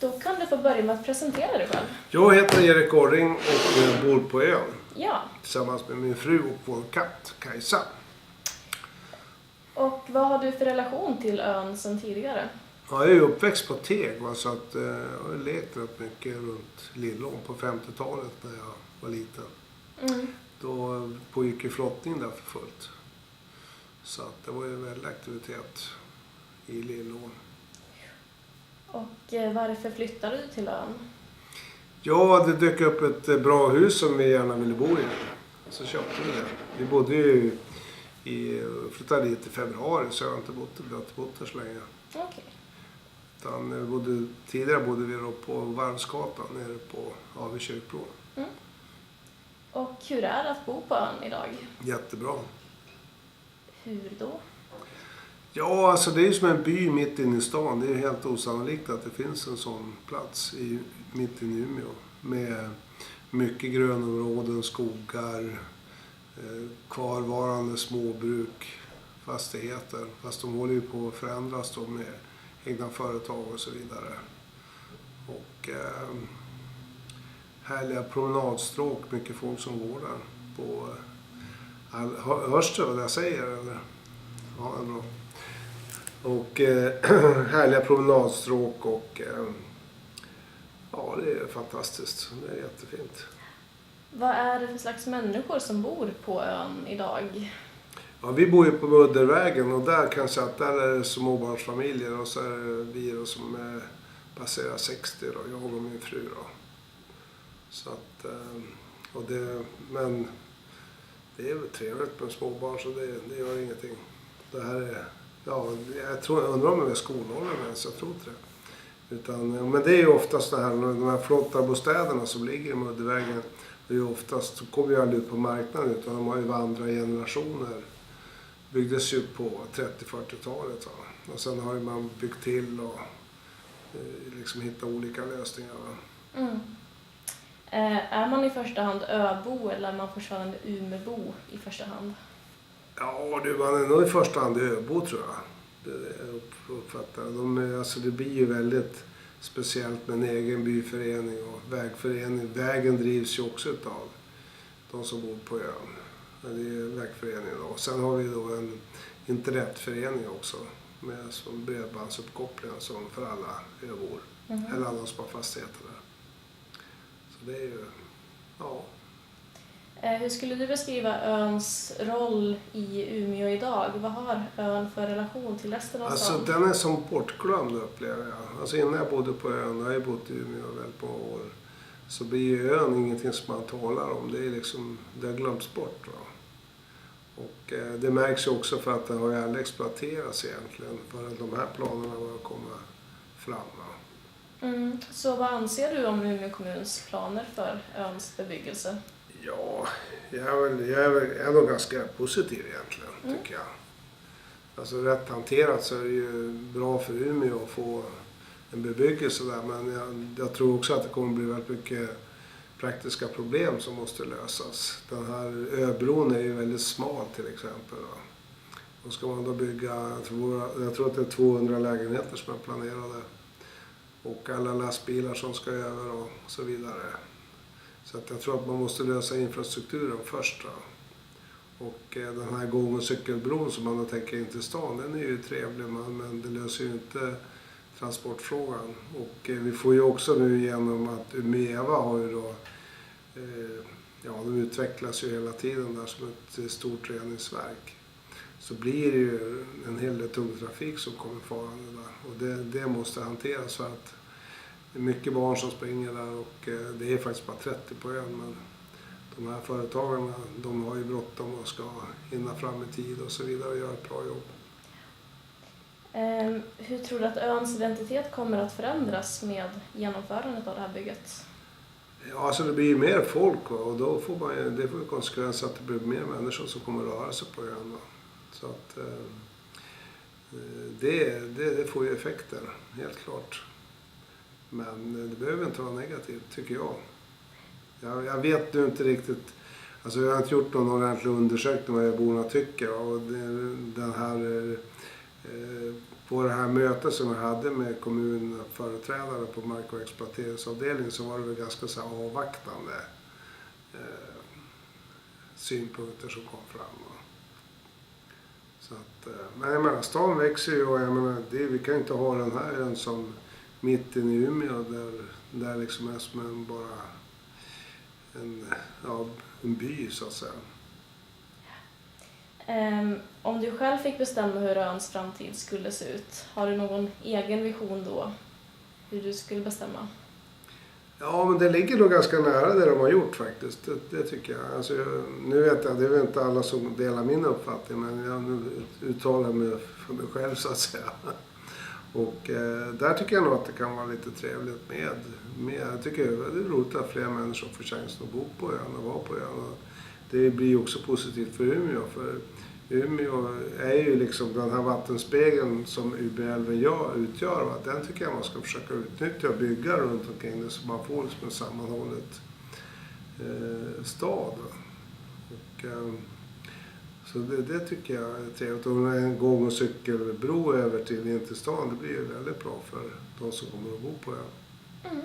Då kan du få börja med att presentera dig själv. Jag heter Erik Orring och bor på ön. Ja. Tillsammans med min fru och vår katt Kajsa. Och vad har du för relation till ön sedan tidigare? Ja, jag är uppväxt på Teg, så att jag har lekt rätt mycket runt Lillån på 50-talet när jag var liten. Då pågick ju flottning där för fullt. Så att det var ju en väldig aktivitet i Lillån. Och varför flyttade du till ön? Ja, det dök upp ett bra hus som vi gärna ville bo i. Så köpte vi det. Vi bodde ju flyttade dit i februari, så jag har inte bott där så länge. Okej. Tidigare bodde vi då på Varvsgatan nere vid Kyrkbron. Och hur är det att bo på ön idag? Jättebra. Hur då? Ja, alltså det är ju som en by mitt inne i stan. Det är helt osannolikt att det finns en sån plats mitt inne i Umeå. Med mycket grönområden, skogar, kvarvarande småbruk, fastigheter. Fast de håller ju på att förändras då med egna företag och så vidare. Och härliga promenadstråk, mycket folk som går där. Hörs det vad jag säger eller? Ja, det är bra. Och härliga promenadstråk och ja, det är fantastiskt. Det är jättefint. Vad är det för slags människor som bor på ön idag? Ja, vi bor ju på Muddervägen och där kan jag säga att där är det småbarnsfamiljer och så är det vi då som passerar 60 då, jag och min fru då. Så att, men det är väl trevligt med småbarn så det gör ingenting. Det här är, ja, jag undrar om det är skolåldern ens, jag tror inte det. Men det är ju oftast de här flotta bostäderna som ligger i Muddervägen. Det är ju oftast, så kommer ju aldrig ut på marknaden utan de har ju andra generationer. Byggdes ju på 30-40-talet. Och sen har ju man byggt till och liksom hittat olika lösningar. Är man i första hand öbo eller är man fortfarande Umebo i första hand? Ja, man är nog i första hand öbo tror jag. Det uppfattar. Det blir ju väldigt speciellt med en egen byförening och vägförening. Vägen drivs ju också utav de som bor på ön. Det är vägföreningen då. Sen har vi då en internetförening också med som bredbandsuppkoppling som för alla öbor. Eller alla som har fastigheter där. Så det är ju, ja. Hur skulle du beskriva öns roll i Umeå idag? Vad har ön för relation till resten av stan? Alltså den är som bortglömd upplever jag. Alltså innan jag bodde på ön, jag har ju bott i Umeå väldigt många år. Så blir ju ön ingenting som man talar om. Det är liksom, det har glömts bort va. Och det märks ju också för att det har ju aldrig exploaterats egentligen. För att de här planerna var att komma fram va. Så vad anser du om Umeå kommuns planer för öns bebyggelse? Ja, jag är nog ganska positiv egentligen, tycker jag. Alltså rätt hanterat så är det ju bra för Umeå att få en bebyggelse där. Men jag tror också att det kommer bli väldigt mycket praktiska problem som måste lösas. Den här öbron är ju väldigt smal till exempel. Och ska man då bygga, jag tror att det är 200 lägenheter som är planerade. Och alla lastbilar som ska över och så vidare. Så att jag tror att man måste lösa infrastrukturen först. Och den här gång- och cykelbron som man tänker in till stan, den är ju trevlig men det löser ju inte transportfrågan. Och vi får ju också nu genom att Umeva har ju då, de utvecklas ju hela tiden där som ett stort reningsverk. Så blir det ju en hel del tung trafik som kommer farande där. Och det måste hanteras för att det är mycket barn som springer där och det är faktiskt bara 30 på ön. Men de här företagarna, de har ju bråttom och ska hinna fram i tid och så vidare och göra ett bra jobb. Hur tror du att öns identitet kommer att förändras med genomförandet av det här bygget? Ja, alltså det blir ju mer folk och då får man ju, det får ju konsekvens att det blir mer människor som kommer att röra sig på ön. Så att det får ju effekter, helt klart. Men det behöver inte vara negativt, tycker jag. Jag vet nu inte riktigt, alltså jag har inte gjort någon ordentlig undersökning vad borna tycker. Och den här På det här mötet som vi hade med kommunföreträdare på mark- och exploateringsavdelningen så var det väl ganska så här avvaktande synpunkter som kom fram. Så att, men jag menar, stan växer ju och jag menar, vi kan inte ha den här ön som mitt inne i Umeå där liksom är som bara en by så att säga. Om du själv fick bestämma hur öns framtid skulle se ut, har du någon egen vision då? Hur du skulle bestämma? Ja, men det ligger nog ganska nära det de har gjort faktiskt. Det tycker jag. Alltså, nu vet jag, det är väl inte alla som delar min uppfattning, men jag uttalar mig för mig själv så att säga. Och där tycker jag nog att det kan vara lite trevligt med. Jag tycker det är roligt att fler människor får chansen att bo på ön och vara på ön. Och det blir också positivt för Umeå. För Umeå är ju liksom den här vattenspegeln som Umeälven utgör. Va? Den tycker jag man ska försöka utnyttja och bygga runt omkring det så man får liksom en sammanhållet stad. Och, så det tycker jag är trevligt. Och en gång- och cykelbro över in till stan, det blir ju väldigt bra för de som kommer att bo på ön. Mm.